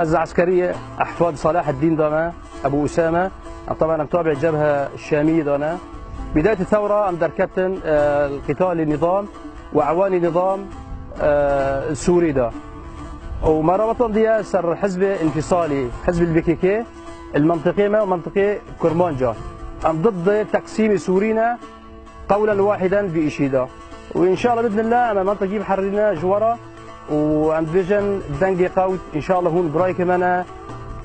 أزة عسكرية أحفاد صلاح الدين دانا أبو أسامة. طبعا متابع الجبهة الشامية دانا. بداية الثورة أم در كابتن القتال النظام وعواني النظام السوري ده. ومرابطهم دي سر حزب انفصالي حزب البي المنطقة ما ومنطقة كرمانجا أم ضد تقسيم سورينا قولا واحدا في إشيدا. وإن شاء الله بإذن الله أنا منطقة بحررنا جوارا وعند فيجن دنجي قوت إن شاء الله هون برايك منا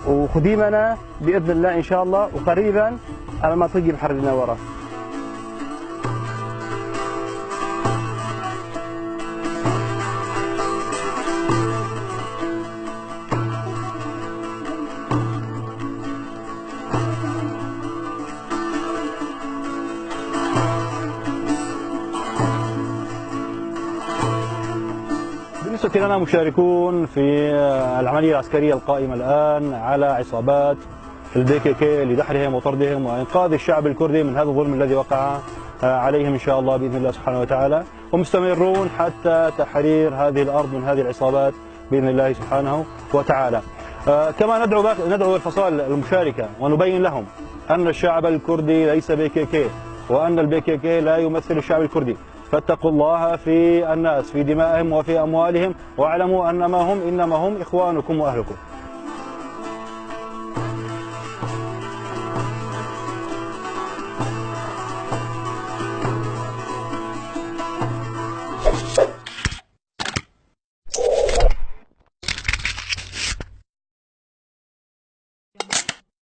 وخديمنا بإذن الله إن شاء الله وقريبا أنا منطقة بحررنا ورا. بالنسبة لنا مشاركون في العملية العسكرية القائمة الآن على عصابات البي كي كي لدحرهم وطردهم وإنقاذ الشعب الكردي من هذا الظلم الذي وقع عليهم إن شاء الله بإذن الله سبحانه وتعالى، ومستمرون حتى تحرير هذه الأرض من هذه العصابات بإذن الله سبحانه وتعالى. كما ندعو الفصائل المشاركة ونبين لهم أن الشعب الكردي ليس بي كي كي وأن البي كي كي لا يمثل الشعب الكردي، فاتقوا الله في الناس في دمائهم وفي أموالهم واعلموا أنما هم إنما هم إخوانكم وأهلكم.